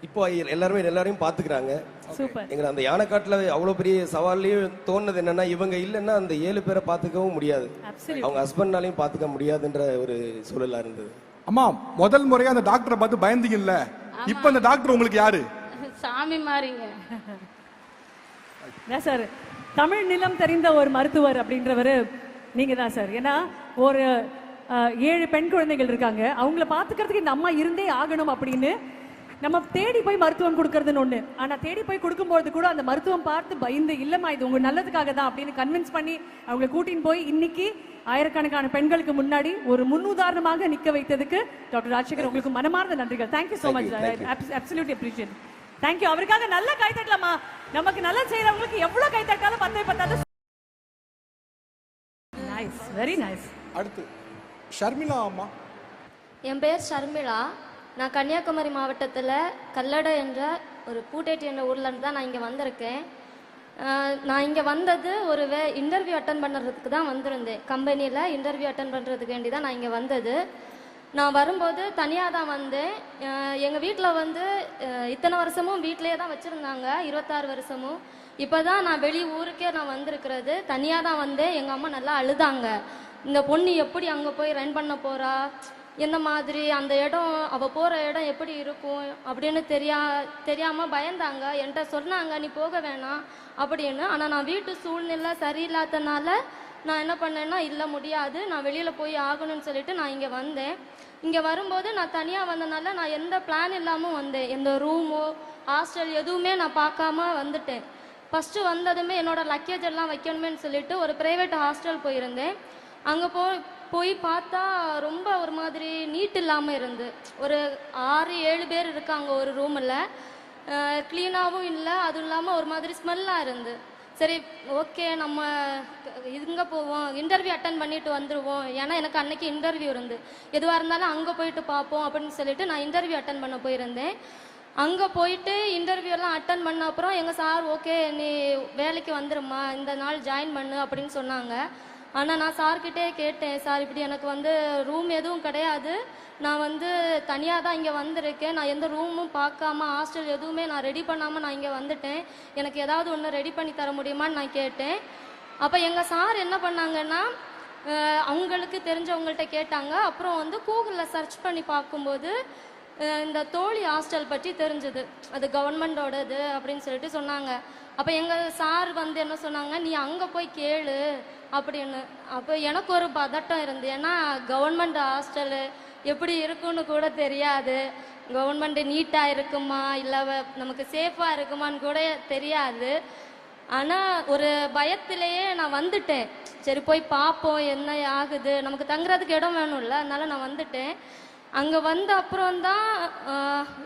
இப்போ எல்லாரையும் பாத்துக்கிறாங்க. சூப்பர். எங்க அந்த யானைக்காட்டுல அவ்வளவு பெரிய சவால்லையும் தோணுது என்னன்னா, இவங்க இல்லைன்னா அந்த 7 பேரை பாத்துக்கவும் முடியாது, அவங்க ஹஸ்பண்ட்னாலையும் பாத்துக்க முடியாதுன்ற ஒரு சூழலா இருந்தது. அம்மா, முதல் முறையா அந்த டாக்டரை பார்த்து பயந்தீங்கல்ல, இப்ப அந்த டாக்டர் உங்களுக்கு யாரு? சாமி மாறிங்க சார். தமிழ் நிலம் தெரிந்த ஒரு மருத்துவர் அப்படின்றவர் நீங்க தான் சார். ஏன்னா ஒரு 7 பெண் குழந்தைகள் இருக்காங்க, அவங்கள பாத்துக்கிறதுக்கு இந்த அம்மா இருந்தே ஆகணும் அப்படின்னு நம்ம தேடி போய் மருத்துவம் கொடுக்கறதுன்னு ஒண்ணு. ஆனா தேடி போய் கொடுக்கும்போது கூட அந்த மருத்துவம் பார்த்து பயந்து, இல்லம்மா இது உங்க நல்லதுக்காக தான் அப்படின்னு கன்வின்ஸ் பண்ணி அவங்களை கூட்டின்னு போய் இன்னைக்கு ஆயிரக்கணக்கான பெண்களுக்கு முன்னாடி ஒரு முன்னுதாரணமாக நிக்க வைத்ததுக்கு டாக்டர் ராஜசேகர் உங்களுக்கு மனமார்ந்த நன்றிகள். Thank you so much. Absolutely appreciate. Thank you. அவருக்காக நல்ல கை தட்டலாமா? நமக்கு நல்ல செய்யறவங்களுக்கு எவ்வளவு கை தட்டாலும் 10 10. Nice, very nice. அடுத்து ஷர்மிளா அம்மா. என் பேர் ஷர்மிளா. நான் கன்னியாகுமரி மாவட்டத்தில் கல்லடை என்ற ஒரு பூட்டேட்டி என்ற ஊர்லேருந்து தான் நான் இங்கே வந்திருக்கேன். நான் இங்கே வந்தது ஒரு இன்டர்வியூ அட்டன் பண்ணுறதுக்கு தான் வந்திருந்தேன். கம்பெனியில் இன்டர்வியூ அட்டன் பண்ணுறதுக்கு வேண்டி தான் நான் இங்கே வந்தது. நான் வரும்போது தனியாக தான் வந்தேன். எங்கள் வீட்டில் வந்து இத்தனை வருஷமும் வீட்டிலே தான் வச்சுருந்தாங்க, 26 வருஷமும். இப்போ தான் நான் வெளி ஊருக்கே நான் வந்திருக்கிறது. தனியாக தான் வந்தேன். எங்கள் அம்மா நல்லா அழுதாங்க. இந்த பொண்ணு எப்படி அங்கே போய் ரன் பண்ண போகிறா, என்ன மாதிரி அந்த இடம், அவள் போகிற இடம் எப்படி இருக்கும் அப்படின்னு தெரியாமல் பயந்தாங்க. என்கிட்ட சொன்னாங்க நீ போக வேணாம் அப்படின்னு. ஆனால் நான் வீட்டு சூழ்நிலை சரியில்லாதனால நான் என்ன பண்ணேன்னா, இல்லை முடியாது, நான் வெளியில் போய் ஆகணும்னு சொல்லிட்டு நான் இங்கே வந்தேன். இங்கே வரும்போது நான் தனியாக வந்தனால நான் எந்த பிளான் இல்லாமல் வந்தேன். எந்த ரூமோ ஹாஸ்டல் எதுவுமே நான் பார்க்காம வந்துட்டேன். ஃபஸ்ட்டு வந்ததுமே என்னோடய லக்கேஜ் எல்லாம் வைக்கணுமேன்னு சொல்லிட்டு ஒரு ப்ரைவேட் ஹாஸ்டல் போயிருந்தேன். அங்கே போய் பார்த்தா ரொம்ப ஒரு மாதிரி நீட் இல்லாமல் இருந்து, ஒரு 6-7 பேர் இருக்காங்க ஒரு ரூமில், க்ளீனாகவும் இல்லை, அதுவும் இல்லாமல் ஒரு மாதிரி ஸ்மெல்லாக இருந்து. சரி ஓகே நம்ம இங்கே போவோம், இன்டர்வியூ அட்டன் பண்ணிட்டு வந்துடுவோம். ஏன்னா எனக்கு அன்னைக்கு இன்டர்வியூ இருந்து, எதுவாக இருந்தாலும் அங்கே போயிட்டு பார்ப்போம் அப்படின்னு சொல்லிட்டு நான் இன்டர்வியூ அட்டன் பண்ண போயிருந்தேன். அங்கே போயிட்டு இன்டர்வியூலாம் அட்டன் பண்ண அப்புறம் எங்கள் சார் ஓகே நீ வேலைக்கு வந்துடுமா, இந்த நாள் ஜாயின் பண்ணு அப்படின்னு சொன்னாங்க. ஆனால் நான் சார்கிட்டே கேட்டேன், சார் இப்படி எனக்கு வந்து ரூம் எதுவும் கிடையாது, நான் வந்து தனியாக தான் இங்கே வந்திருக்கேன், நான் எந்த ரூமும் பார்க்காம ஹாஸ்டல் எதுவுமே நான் ரெடி பண்ணாமல் நான் இங்கே வந்துட்டேன், எனக்கு ஏதாவது ஒன்று ரெடி பண்ணி தர முடியுமான்னு நான் கேட்டேன். அப்போ எங்கள் சார் என்ன பண்ணாங்கன்னா, அவங்களுக்கு தெரிஞ்சவங்கள்ட்ட கேட்டாங்க. அப்புறம் வந்து கூகுளில் சர்ச் பண்ணி பார்க்கும்போது இந்த தோழி ஹாஸ்டல் பற்றி தெரிஞ்சுது, அது கவர்மெண்டோடது அப்படின்னு சொல்லிட்டு சொன்னாங்க. அப்போ எங்கள் சார் வந்து என்ன சொன்னாங்க, நீ அங்கே போய் கேளு அப்படின்னு. அப்போ எனக்கு ஒரு பதட்டம் இருந்து, ஏன்னா கவர்மெண்ட் ஹாஸ்டலு எப்படி இருக்குன்னு கூட தெரியாது, கவர்மெண்ட் நீட்டாக இருக்குமா இல்லை நமக்கு சேஃபாக இருக்குமான்னு கூட தெரியாது. ஆனால் ஒரு பயத்திலேயே நான் வந்துட்டேன். சரி போய் பார்ப்போம் என்ன ஆகுது, நமக்கு தங்குறதுக்கு இடம் வேணும்ல, அதனால நான் வந்துட்டேன். அங்கே வந்த அப்புறம்தான்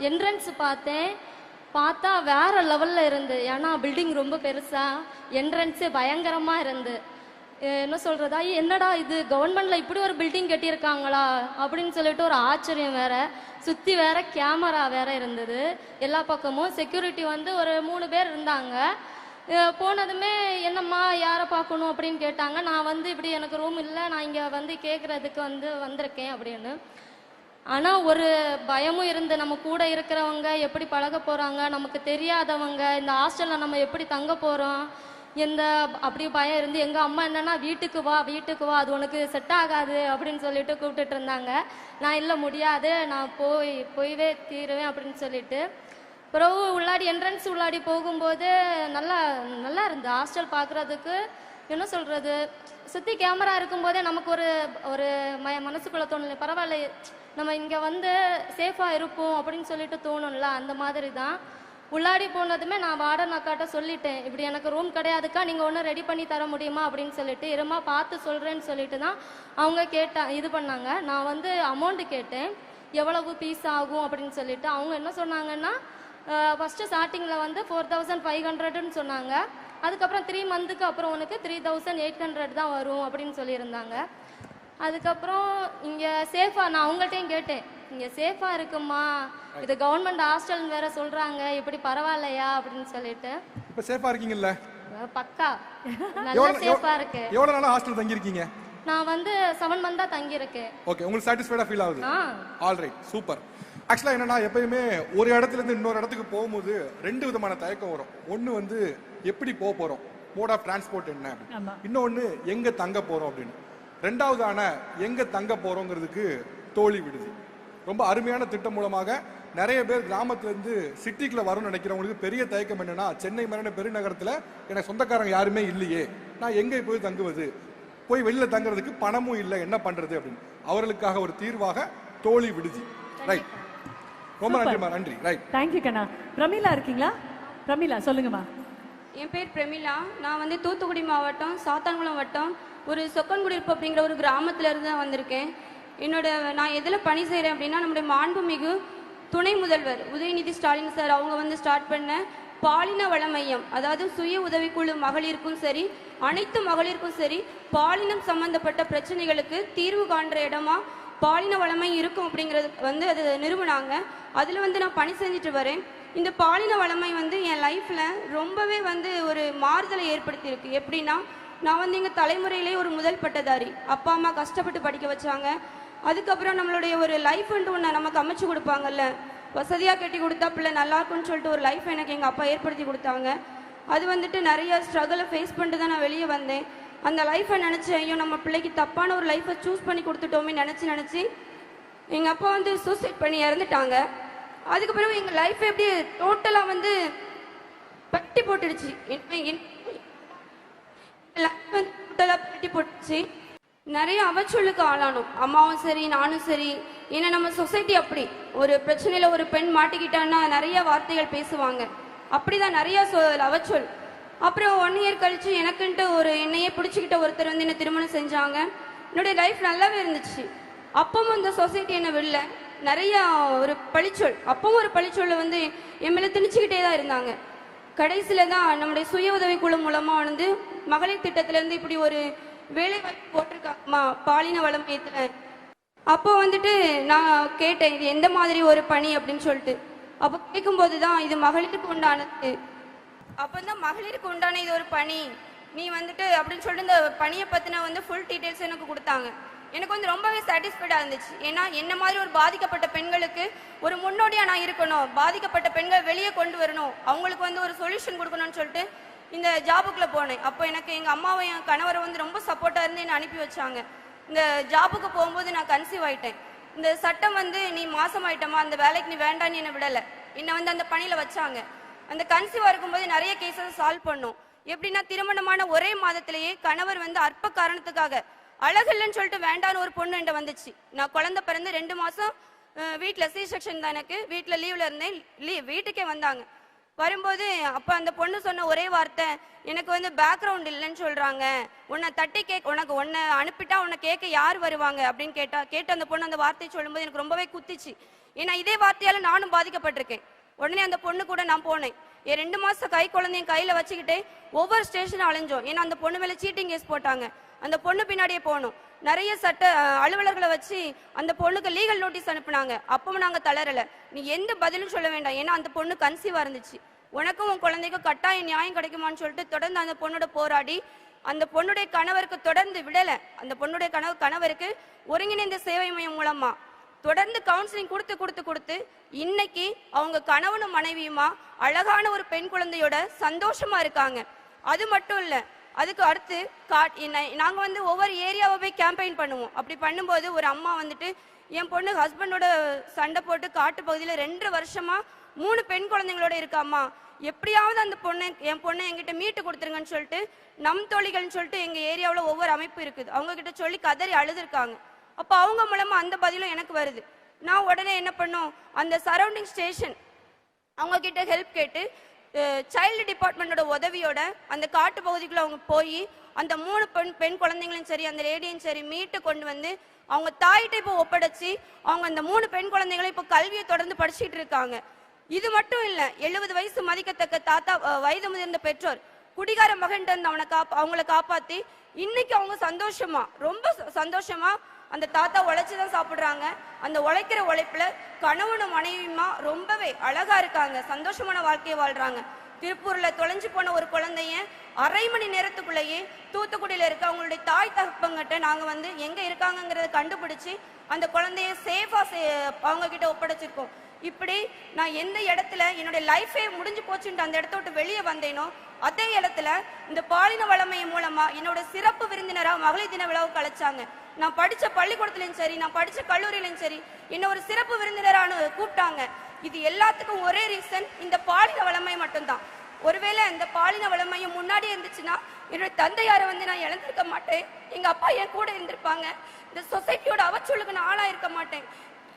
என்ட்ரன்ஸ் பார்த்தா வேற லெவலில் இருந்து. ஏன்னா பில்டிங் ரொம்ப பெருசாக, என்ட்ரன்ஸு பயங்கரமாக இருந்து. என்ன சொல்கிறதா, என்னடா இது கவர்மெண்டில் இப்படி ஒரு பில்டிங் கட்டியிருக்காங்களா அப்படின்னு சொல்லிட்டு ஒரு ஆச்சரியம் வேற. சுற்றி வேற கேமரா வேற இருந்தது எல்லா பக்கமும். செக்யூரிட்டி வந்து ஒரு 3 பேர் இருந்தாங்க. போனதுமே என்னம்மா யாரை பார்க்கணும் அப்படின்னு கேட்டாங்க. நான் வந்து இப்படி எனக்கு ரூம் இல்லை, நான் இங்கே வந்து கேட்குறதுக்கு வந்திருக்கேன் அப்படின்னு. ஆனால் ஒரு பயமும் இருந்து, நம்ம கூட இருக்கிறவங்க எப்படி பழக போகிறாங்க, நமக்கு தெரியாதவங்க, இந்த ஹாஸ்டலில் நம்ம எப்படி தங்க போகிறோம், அப்படி பயம் இருந்து. எங்கள் அம்மா என்னன்னா வீட்டுக்கு வா அது உனக்கு செட் ஆகாது அப்படின்னு சொல்லிட்டு கூப்பிட்டுட்டு இருந்தாங்க. நான் இல்லை முடியாது, நான் போய்வே தீருவேன் அப்படின்னு சொல்லிட்டு. பிறகு உள்ளாடி என்ட்ரன்ஸ் உள்ளாடி போகும்போது நல்லா இருந்து ஹாஸ்டல் பார்க்குறதுக்கு. என்ன சொல்கிறது, சுற்றி கேமரா இருக்கும்போதே நமக்கு ஒரு மனசுக்குள்ளே தோணல, பரவாயில்ல நம்ம இங்கே வந்து சேஃபாக இருப்போம் அப்படின்னு சொல்லிட்டு தோணும்ல, அந்த மாதிரி தான். உள்ளாடி போனதுமே நான் வார்டன் அக்காட்ட சொல்லிட்டேன், இப்படி எனக்கு ரூம் கிடையாதுக்கா, நீங்கள் ஒன்றும் ரெடி பண்ணி தர முடியுமா அப்படின்னு சொல்லிட்டு, இருமா பார்த்து சொல்கிறேன்னு சொல்லிட்டு தான் அவங்க இது பண்ணாங்க. நான் வந்து அமௌண்ட்டு கேட்டேன், எவ்வளவு ஃபீஸ் ஆகும் அப்படின்னு சொல்லிட்டு. அவங்க என்ன சொன்னாங்கன்னா, ஃபஸ்ட்டு ஸ்டார்டிங்கில் வந்து 4500ன்னு சொன்னாங்க. அதுக்கப்புறம் 3 மந்த்துக்கு அப்புறம் உனக்கு 3800 தான் வரும் அப்படின்னு சொல்லியிருந்தாங்க. அதுக்கப்புறம் இங்கே சேஃபாக நான் அவங்கள்ட்டையும் கேட்டேன், இங்கே சேஃபாக இருக்குமா, இது கவர்மெண்ட் ஹாஸ்டல்னு வேற சொல்கிறாங்க, இப்படி பரவாயில்லையா அப்படின்னு சொல்லிட்டு. இப்போ சேஃபாக இருக்கீங்கல்ல? பக்கா நல்லா சேஃபாக இருக்கு. எவ்வளோ நாளாக ஹாஸ்டல் தங்கியிருக்கீங்க? நான் வந்து 7 மந்த் தான் தங்கியிருக்கேன். ஓகே, உங்களுக்கு சாட்டிஸ்ஃபைடாக ஃபீல் ஆகுது? All right, super. ஆக்சுவலாக என்னன்னா, எப்பயுமே ஒரு இடத்துலேருந்து இன்னொரு இடத்துக்கு போகும்போது 2 விதமான தயக்கம் வரும். ஒன்று வந்து எப்படி போக போகிறோம், மோட் ஆஃப் டிரான்ஸ்போர்ட் என்ன, இன்னொன்று எங்கே தங்க போகிறோம் அப்படின்னு. ரெண்டாவதான எங்கே தங்க போகிறோங்கிறதுக்கு தோழி விடுதி ரொம்ப அருமையான திட்டம் மூலமாக நிறைய பேர் கிராமத்துலேருந்து சிட்டிக்குள்ள வரும்னு நினைக்கிறவங்களுக்கு பெரிய தயக்கம் என்னன்னா, சென்னை மாதிரியான பெருநகரத்தில் எனக்கு சொந்தக்காரங்க யாருமே இல்லையே, நான் எங்கே போய் தங்குவது, போய் வெளியில் தங்குறதுக்கு பணமும் இல்லை, என்ன பண்ணுறது அப்படின்னு. அவர்களுக்காக ஒரு தீர்வாக தோழி விடுதி. ரைட், ரொம்ப நன்றிமா. நன்றி. ரைட், தேங்க்யூ கண்ணா. பிரமிளா இருக்கீங்களா? பிரமிளா சொல்லுங்கம்மா. என் பேர் பிரமிளா. நான் வந்து தூத்துக்குடி மாவட்டம் சாத்தான்குளம் வட்டம் ஒரு சொக்கன்குடியிருப்பு அப்படிங்கிற ஒரு கிராமத்துல இருந்து தான் வந்திருக்கேன். நான் எதில் பணி செய்கிறேன் அப்படின்னா, நம்முடைய மாண்புமிகு துணை முதல்வர் உதயநிதி ஸ்டாலின் சார் அவங்க வந்து ஸ்டார்ட் பண்ண பாலின வள மையம், அதாவது சுய உதவிக்குழு மகளிருக்கும் சரி அனைத்து மகளிருக்கும் சரி பாலினம் சம்பந்தப்பட்ட பிரச்சனைகளுக்கு தீர்வு காண்ற இடமா பாலின வளமை இருக்கும் அப்படிங்கிறது வந்து அது நிறுவனாங்க. அதில் வந்து நான் பணி செஞ்சுட்டு வரேன். இந்த பாலின வளமை வந்து என் லைஃப்பில் ரொம்பவே வந்து ஒரு மாறுதலை ஏற்படுத்தியிருக்கு. எப்படின்னா, நான் வந்து எங்கள் தலைமுறையிலே ஒரு முதல் பட்டதாரி. அப்பா அம்மா கஷ்டப்பட்டு படிக்க வச்சாங்க. அதுக்கப்புறம் நம்மளுடைய ஒரு லைஃப்ன்ட்டு ஒன்று நமக்கு அமைச்சு கொடுப்பாங்கல்ல, வசதியாக கட்டி கொடுத்தா பிள்ளை நல்லா இருக்குன்னு சொல்லிட்டு ஒரு லைஃப் எனக்கு எங்கள் அப்பா ஏற்படுத்தி கொடுத்தாங்க. அது வந்துட்டு நிறைய ஸ்ட்ரகிளை ஃபேஸ் பண்ணிட்டு தான் நான் வெளியே வந்தேன். அந்த லைஃப்பை நினச்சி, ஐயோ நம்ம பிள்ளைக்கு தப்பான ஒரு லைஃப்பை சூஸ் பண்ணி கொடுத்துட்டோமே நினச்சி எங்கள் அப்பா வந்து சூசைட் பண்ணி இறந்துட்டாங்க. அதுக்கப்புறம் எங்கள் லைஃப் எப்படி டோட்டலாக வந்து பட்டி போட்டுடுச்சு. லைஃப் வந்து டோட்டலாக பட்டி போட்டுச்சு. நிறைய அவச்சொல்லுக்கு ஆளானோம், அம்மாவும் சரி நானும் சரி. ஏன்னா நம்ம சொசைட்டி அப்படி ஒரு பிரச்சனையில் ஒரு பெண் மாட்டிக்கிட்டான்னா நிறைய வார்த்தைகள் பேசுவாங்க. அப்படிதான் நிறைய அவச்சொல். அப்புறம் 1 இயர் கழிச்சு எனக்குன்ட்டு ஒரு என்னையே பிடிச்சிக்கிட்ட ஒருத்தர் வந்து என்னை திருமணம் செஞ்சாங்க. என்னுடைய லைஃப் நல்லாவே இருந்துச்சு. அப்பவும் இந்த சொசைட்டி என்னை விடல. நிறைய ஒரு பழிச்சொல், அப்பவும் ஒரு பழிச்சொல்லை வந்து என் மேலே திணிச்சுக்கிட்டே தான் இருந்தாங்க. கடைசியில் தான் நம்முடைய சுய உதவிக்குழு மூலமாக வந்து மகளிர் திட்டத்திலேருந்து இப்படி ஒரு வேலை வாய்ப்பு போட்டிருக்காங்கம்மா பாலின வளமையத்தில். அப்போ வந்துட்டு நான் கேட்டேன், இது எந்த மாதிரி ஒரு பணி அப்படின்னு சொல்லிட்டு. அப்போ கேட்கும்போது தான் இது மகளிருக்கு உண்டானது. அப்போ தான் மகளிருக்கு உண்டான இது ஒரு பணி, நீ வந்துட்டு அப்படின்னு சொல்லிட்டு இந்த பணியை பற்றின வந்து ஃபுல் டீட்டெயில்ஸ் எனக்கு கொடுத்தாங்க. எனக்கு வந்து ரொம்பவே சாட்டிஸ்ஃபைடாக இருந்துச்சு. ஏன்னா என்ன மாதிரி ஒரு பாதிக்கப்பட்ட பெண்களுக்கு ஒரு முன்னோடியாக நான் இருக்கணும், பாதிக்கப்பட்ட பெண்கள் வெளியே கொண்டு வரணும், அவங்களுக்கு வந்து ஒரு சொல்யூஷன் கொடுக்கணும்னு சொல்லிட்டு இந்த ஜாபுக்குள்ளே போனேன். அப்போ எனக்கு எங்கள் அம்மாவும் என் கணவரை வந்து ரொம்ப சப்போர்ட்டாக இருந்து என்னை அனுப்பி வச்சாங்க. இந்த ஜாபுக்கு போகும்போது நான் கன்சீவ் ஆகிட்டேன். இந்த சட்டம் வந்து நீ மாசம் ஆயிட்டமா, அந்த வேலைக்கு நீ வேண்டான்னு என்னை விடலை, என்னை வந்து அந்த பணியில் வச்சாங்க. அந்த கன்சீவாக இருக்கும்போது நிறைய கேஸஸ் சால்வ் பண்ணோம். எப்படின்னா, திருமணமான ஒரே மாதத்திலேயே கணவர் வந்து அற்ப காரணத்துக்காக அழகில்லைன்னு சொல்லிட்டு வேண்டான்னு ஒரு பொண்ணு என்கிட்ட வந்துச்சு. நான் குழந்தை பிறந்து 2 மாதம் வீட்டில் சி செக்ஷன் தான், எனக்கு வீட்டில் லீவில் இருந்தேன். வீட்டுக்கே வந்தாங்க. வரும்போது அப்போ அந்த பொண்ணு சொன்ன ஒரே வார்த்தை, எனக்கு வந்து பேக்ரவுண்ட் இல்லைன்னு சொல்கிறாங்க, உன்னை தட்டி உனக்கு உன்னை அனுப்பிட்டா உன்னை கேட்க யார் வருவாங்க அப்படின்னு கேட்டு அந்த பொண்ணு அந்த வார்த்தையை சொல்லும்போது எனக்கு ரொம்பவே குத்திச்சு. ஏன்னா இதே வார்த்தையால் நானும் பாதிக்கப்பட்டிருக்கேன். உடனே அந்த பொண்ணு கூட நான் போனேன். என் 2 மாதம் கை குழந்தையும் கையில் வச்சுக்கிட்டே ஒவ்வொரு ஸ்டேஷனும் அலைஞ்சோம். ஏன்னா அந்த பொண்ணு மேலே சீட்டிங் கேஸ் போட்டாங்க. அந்த பொண்ணு பின்னாடியே போகணும். நிறைய சட்ட அலுவலர்களை வச்சு அந்த பொண்ணுக்கு லீகல் நோட்டீஸ் அனுப்புனாங்க. அப்பவும் நாங்கள் தளரலை. நீ எந்த பதிலும் சொல்ல வேண்டாம், ஏன்னா அந்த பொண்ணு கன்சீவாக இருந்துச்சு, உனக்கும் உன் குழந்தைக்கும் கட்டாயம் நியாயம் கிடைக்குமான்னு சொல்லிட்டு தொடர்ந்து அந்த பொண்ணோட போராடி அந்த பொண்ணுடைய கணவருக்கு தொடர்ந்து விடலை. அந்த பொண்ணுடைய கணவருக்கு ஒருங்கிணைந்த சேவை மையம் மூலமா தொடர்ந்து கவுன்சிலிங் கொடுத்து இன்னைக்கு அவங்க கணவனும் மனைவியுமா அழகான ஒரு பெண் குழந்தையோட சந்தோஷமா இருக்காங்க. அது மட்டும் இல்லை, அதுக்கு அடுத்து நாங்கள் வந்து ஒவ்வொரு ஏரியாவை போய் கேம்பெயின் பண்ணுவோம். அப்படி பண்ணும்போது ஒரு அம்மா வந்துட்டு, என் பொண்ணு ஹஸ்பண்டோட சண்டை போட்டு காட்டு பகுதியில் 2 வருஷமா 3 பெண் குழந்தைங்களோட இருக்காம்மா, எப்படியாவது அந்த என் பொண்ணை எங்கிட்ட மீட்டு கொடுத்துருங்கன்னு சொல்லிட்டு நம் தோழிகள்னு சொல்லிட்டு எங்கள் ஏரியாவில் ஒவ்வொரு அமைப்பு இருக்குது, அவங்க கிட்ட சொல்லி கதறி அழுதுருக்காங்க. அப்போ அவங்க மூலமாக அந்த பதிலும் எனக்கு வருது. நான் உடனே என்ன பண்ணோம், அந்த சரௌண்டிங் ஸ்டேஷன் அவங்க கிட்ட ஹெல்ப் கேட்டு சைல்டு டிபார்ட்மெண்டோட உதவியோட அந்த காட்டு பகுதிக்குள்ள அவங்க போய் அந்த 3 பெண் குழந்தைங்களையும் சரி அந்த லேடியும் சரி மீட்டு கொண்டு வந்து அவங்க தாயிட்ட இப்போ ஒப்படைச்சு அவங்க அந்த 3 பெண் குழந்தைங்களும் இப்போ கல்வியை தொடர்ந்து படிச்சுட்டு இருக்காங்க. இது மட்டும் இல்ல, 70 வயசு மதிக்கத்தக்க தாத்தா வயது முதிர்ந்த பெற்றோர் குடிகார மகன் அவங்கள காப்பாத்தி இன்னைக்கு அவங்க சந்தோஷமா ரொம்ப சந்தோஷமா அந்த தாத்தா உழைச்சுதான் சாப்பிடுறாங்க. அந்த உழைக்கிற உழைப்புல கணவனும் மனைவியுமா ரொம்பவே அழகா இருக்காங்க, சந்தோஷமான வாழ்க்கையை வாழ்றாங்க. திருப்பூர்ல தொலைஞ்சு போன ஒரு குழந்தைய அரை மணி நேரத்துக்குள்ளேயே தூத்துக்குடியில இருக்க அவங்களுடைய தாய் தகப்பங்கிட்ட நாங்க வந்து எங்க இருக்காங்கிறத கண்டுபிடிச்சு அந்த குழந்தைய சேஃபா அவங்க கிட்ட ஒப்படைச்சிருக்கோம். இப்படி நான் எந்த இடத்துல என்னுடைய லைஃபே முடிஞ்சு போச்சுட்டு அந்த இடத்த விட்டு வெளியே வந்தேனோ அதே இடத்துல இந்த பாலின வளமை மூலமா என்னோட சிறப்பு விருந்தினரா மகளிர் தின விழாவை கலைச்சாங்க. நான் படிச்ச பள்ளிக்கூடத்துலயும் சரி நான் படிச்ச கல்லூரியிலும் சரி என்ன ஒரு சிறப்பு விருந்தினரானு கூப்பிட்டாங்க. இது எல்லாத்துக்கும் ஒரே ரீசன், இந்த பாலின வளமை மட்டும்தான். ஒருவேளை இந்த பாலின வளமையும் முன்னாடி இருந்துச்சுன்னா என்னோட தந்தையாரை வந்து நான் இழந்திருக்க மாட்டேன், எங்க அப்பா என் கூட இருந்திருப்பாங்க, இந்த சொசைட்டியோட அவச்சொல்லுக்கு நான் ஆளா இருக்க மாட்டேன்.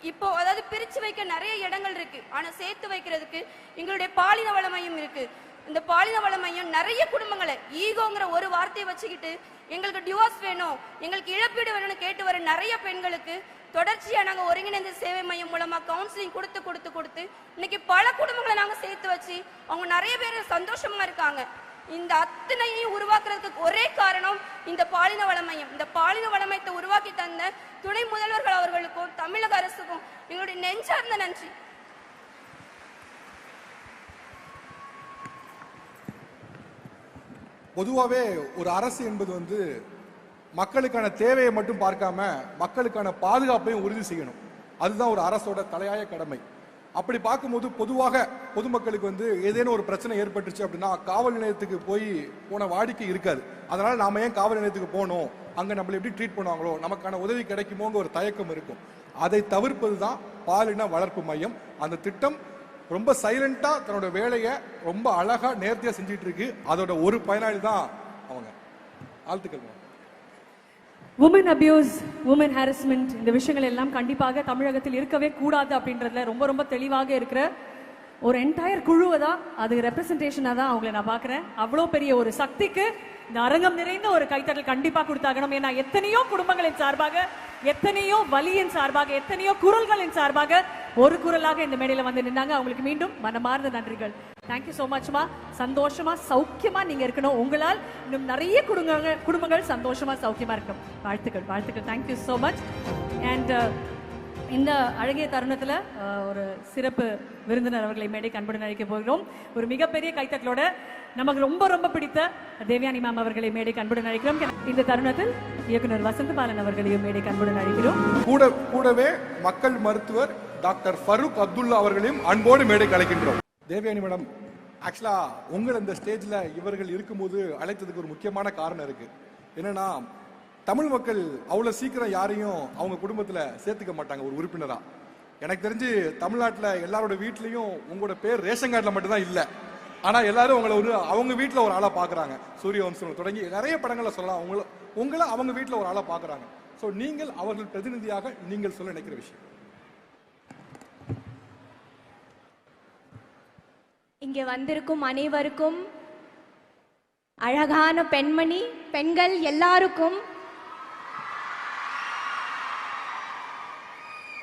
இப்போ அதாவது பிரிச்சு வைக்க நிறைய இடங்கள் இருக்கு, ஆனா சேர்த்து வைக்கிறதுக்கு எங்களுடைய பாலின வளமையும் இருக்கு. இந்த பாலின வளமையும் நிறைய குடும்பங்களை ஈகோங்கிற ஒரு வார்த்தையை வச்சுக்கிட்டு எங்களுக்கு டிவோர்ஸ் வேணும் எங்களுக்கு இழப்பீடு வேணும்னு கேட்டு வர நிறைய பெண்களுக்கு தொடர்ச்சியா நாங்க ஒருங்கிணைந்த சேவை மையம் மூலமா கவுன்சிலிங் கொடுத்து இன்னைக்கு பல குடும்பங்களை நாங்க சேர்த்து வச்சு அவங்க நிறைய பேர் சந்தோஷமா இருக்காங்க. இந்த அத்தனையும் உருவாக்குறதுக்கு ஒரே காரணம் இந்த பாலின வளமையும். இந்த பாலின வளமையத்தை உருவாக்கி தந்த துணை முதல்வர்கள் அவர்களுக்கும் தமிழக அரசுக்கும் எங்களுடைய நெஞ்சார்ந்த நன்றி. பொதுவாகவே ஒரு அரசு என்பது வந்து மக்களுக்கான தேவையை மட்டும் பார்க்காம மக்களுக்கான பாதுகாப்பையும் உறுதி செய்யணும். அதுதான் ஒரு அரசோட தலையாய கடமை. அப்படி பார்க்கும்போது பொதுவாக பொதுமக்களுக்கு வந்து ஏதேனும் ஒரு பிரச்சனை ஏற்பட்டுச்சு அப்படின்னா காவல் நிலையத்துக்கு போன வாடிக்கை இருக்காது. அதனால நாம ஏன் காவல் நிலையத்துக்கு போகணும், அங்க நம்மளை எப்படி ட்ரீட் பண்ணுவாங்களோ, நமக்கான உதவி கிடைக்குமோங்க ஒரு தயக்கம் இருக்கும். அதை தவிர்ப்பது தான் பாலின வளர்ப்பு மையம். அந்த திட்டம் ரொம்ப சைலண்டா தன்னோட வேலையை ரொம்ப அழகா நேர்த்தியா செஞ்சிட்டு இருக்கு. அதோட ஒரு பயனாளி தான் அவங்க. வாழ்த்துக்கள். உமன் அபியூஸ், உமன் ஹாரஸ்மெண்ட், இந்த விஷயங்கள் எல்லாம் கண்டிப்பாக தமிழகத்தில் இருக்கவே கூடாது அப்படின்றதுல ரொம்ப ரொம்ப தெளிவாக இருக்கிற ஒரு என்டையர் குழுவை தான், அது ரெப்ரசன்டேஷனாக தான் அவங்களை நான் பார்க்குறேன். அவ்வளோ பெரிய ஒரு சக்திக்கு இந்த அரங்கம் நிறைந்த ஒரு கைத்தட்டல் கண்டிப்பாக கொடுத்தாகணும். ஏன்னா எத்தனையோ குடும்பங்களின் சார்பாக, எத்தனையோ வலியின் சார்பாக, எத்தனையோ குரல்களின் சார்பாக ஒரு குரலாக இந்த மேடையில் வந்து நின்னாங்க. அவங்களுக்கு மீண்டும் மனமார்ந்த நன்றிகள். தேங்க்யூ ஸோ மச்மா. சந்தோஷமா சௌக்கியமா நீங்க இருக்கணும். உங்களால் இன்னும் நிறைய குடும்பங்கள் சந்தோஷமா சௌக்கியமா இருக்கும். வாழ்த்துக்கள், வாழ்த்துக்கள். Thank you so much. அண்ட் இந்த அழகிய தருணத்துல ஒரு சிறப்பு விருந்தினர் அவர்களை மேடை அன்புடன் அழைக்க போகிறோம். ஒரு மிகப்பெரிய கைத்தட்டலோட நமக்கு ரொம்ப ரொம்ப பிடித்த தேவயானி மேம் அவர்களை மேடை அன்புடன் அழைக்கிறோம். இந்த தருணத்தில் இயக்குனர் வசந்தபாலன் அவர்களையும் மேடை அன்புடன் அழைக்கிறோம். கூடவே மக்கள் மருத்துவர் டாக்டர் ஃபருக் அப்துல்லா அவர்களையும் அன்போடு மேடை அழைக்கின்றோம். தேவயானி மேடம், ஆக்சுவலா உங்களை இந்த ஸ்டேஜ்ல இவர்கள் இருக்கும்போது அழைத்ததுக்கு ஒரு முக்கியமான காரணம் இருக்கு. என்னன்னா தமிழ் மக்கள் அவ்வளவு சீக்கிரம் யாரையும் அவங்க குடும்பத்துல சேர்த்துக்க மாட்டாங்க ஒரு உறுப்பினரா. எனக்கு தெரிஞ்சு தமிழ்நாட்டில் எல்லாரோட வீட்லயும் உங்களோட பேர் ரேஷன் கார்டில் மட்டும்தான் இல்லை. ஆனா எல்லாரும் உங்களை அவங்க வீட்டில் ஒரு ஆளா பாக்குறாங்க. சூரிய வம்சம் தொடங்கி நிறைய படங்களை சொல்லலாம். உங்களை அவங்க வீட்டில் ஒரு ஆளா பாக்குறாங்க. ஸோ நீங்கள் அவர்கள் பிரதிநிதியாக நீங்கள் சொல்ல நினைக்கிற விஷயம். இங்கே வந்திருக்கும் அனைவருக்கும், அழகான பெண்கள் எல்லாருக்கும்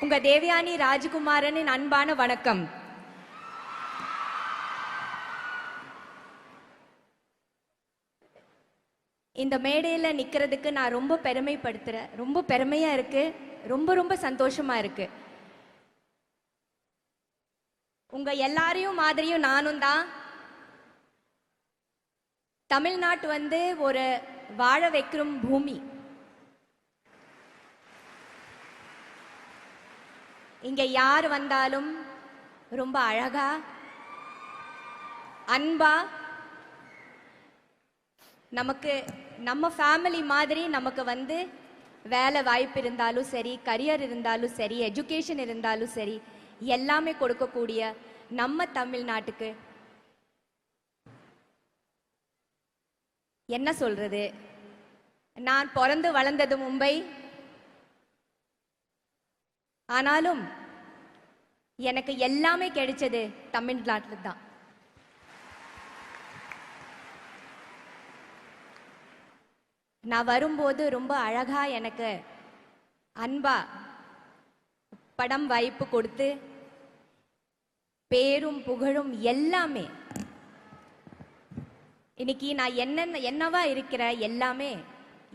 உங்க தேவயானி ராஜகுமாரனின் அன்பான வணக்கம். இந்த மேடையில நிக்கிறதுக்கு நான் ரொம்ப பெருமைப்படுத்துறேன். ரொம்ப பெருமையா இருக்கு, ரொம்ப ரொம்ப சந்தோஷமா இருக்கு. உங்க எல்லாரையும் மாதிரியும் நானும் தான் தமிழ்நாட்டு வந்து ஒரு வாழ வைக்கும் பூமி. இங்க யார் வந்தாலும் ரொம்ப அழகா அன்பா நமக்கு நம்ம ஃபேமிலி மாதிரி நமக்கு வந்து வேலை வாய்ப்பு இருந்தாலும் சரி, கரியர் இருந்தாலும் சரி, எஜுகேஷன் இருந்தாலும் சரி, எல்லாமே கொடுக்கக்கூடிய நம்ம தமிழ்நாட்டுக்கு என்ன சொல்றது. நான் பிறந்து வளர்ந்தது மும்பை. ஆனாலும் எனக்கு எல்லாமே கிடைச்சது தமிழ்நாட்டில் தான். நான் வரும்போது ரொம்ப அழகா எனக்கு அன்பா படம் வாய்ப்பு கொடுத்து பேரும் புகழும் எல்லாமே இன்னைக்கு நான் என்னவா இருக்கிற எல்லாமே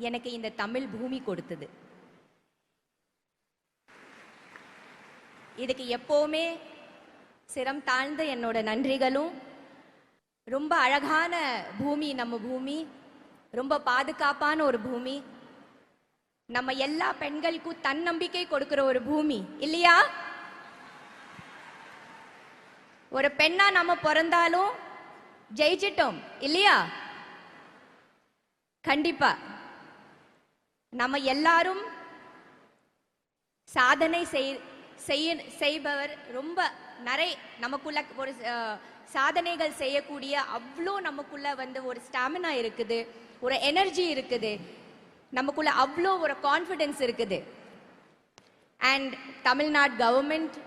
எனக்கு இந்த தமிழ் பூமி கொடுத்தது. இதுக்கு எப்பவுமே சிரம் தாழ்ந்த என்னோட நன்றிகளும். ரொம்ப அழகான பூமி நம்ம பூமி, ரொம்ப பாதுகாப்பான ஒரு பூமி, நம்ம எல்லா பெண்களுக்கும் தன்னம்பிக்கை கொடுக்கிற ஒரு பூமி இல்லையா? ஒரு பெண்ணா நம்ம பிறந்தாலும் ஜெயிச்சிட்டோம் இல்லையா? கண்டிப்பா நம்ம எல்லாரும் சாதனை செய்பவர். ரொம்ப நிறைய நமக்குள்ள ஒரு சாதனைகள் செய்யக்கூடிய அவ்வளோ நமக்குள்ள வந்து ஒரு ஸ்டாமினா இருக்குது, ஒரு எனர்ஜி இருக்குது, நமக்குள்ள அவ்வளோ ஒரு கான்ஃபிடென்ஸ் இருக்குது. அண்ட் தமிழ்நாடு கவர்மெண்ட்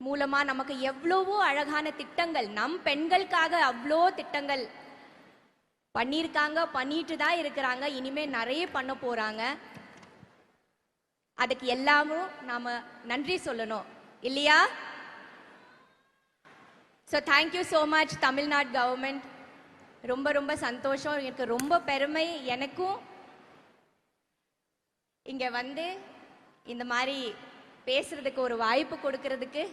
மூலமா நமக்கு எவ்வளவோ அழகான திட்டங்கள், நம் பெண்களுக்காக அவ்வளோ திட்டங்கள் பண்ணியிருக்காங்க, பண்ணிட்டு தான் இருக்கிறாங்க, இனிமே நிறைய பண்ண போறாங்க. அதுக்கு எல்லாமும் நாம நன்றி சொல்லணும் இல்லையா? So thank you so much Tamil Nadu government. ரொம்ப ரொம்ப சந்தோஷம், எனக்கு ரொம்ப பெருமை. எனக்கும் இங்க வந்து இந்த மாதிரி பேசுறதுக்கு ஒரு வாய்ப்பு கொடுக்கறதுக்கு,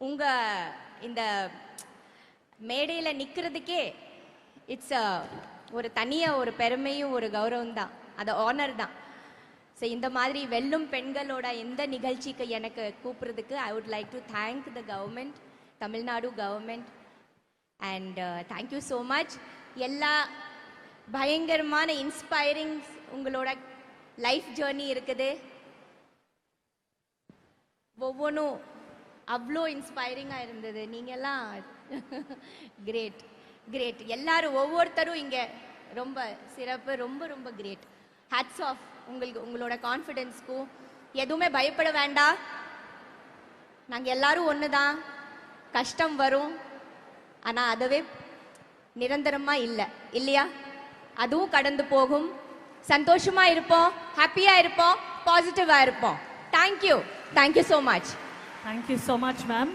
உங்க இந்த மேடையில நிக்கிறதுக்கே இட்ஸ் ஒரு தனியா ஒரு பெருமையும் ஒரு கௌரவம் தான், அது ஆனர் தான். ஸோ இந்த மாதிரி வெல்லும் பெண்களோட எந்த நிகழ்ச்சிக்கு எனக்கு கூப்பிடுறதுக்கு I would like to thank the government, Tamil Nadu government. And thank you so much. எல்லா பயங்கரமான இன்ஸ்பைரிங் உங்களோட லைஃப் ஜேர்னி இருக்குது, ஒவ்வொன்றும் அவ்வளோ இன்ஸ்பைரிங்காக இருந்தது. நீங்கள்லாம் கிரேட் கிரேட். எல்லாரும் ஒவ்வொருத்தரும் இங்கே ரொம்ப சிறப்பு, ரொம்ப ரொம்ப கிரேட். ஹேட்ஸ் ஆஃப் உங்களுக்கு, உங்களோட கான்ஃபிடென்ஸ்க்கும். எதுவுமே பயப்பட வேண்டாம், நாங்கள் எல்லாரும் ஒன்று தான். கஷ்டம் வரும், ஆனால் அதுவே நிரந்தரமாக இல்லை இல்லையா? அதுவும் கடந்து போகும். சந்தோஷமா இருப்போம், ஹாப்பியா இருப்போம், பாசிட்டிவா இருப்போம். Thank you, thank you so much. Thank you so much ma'am.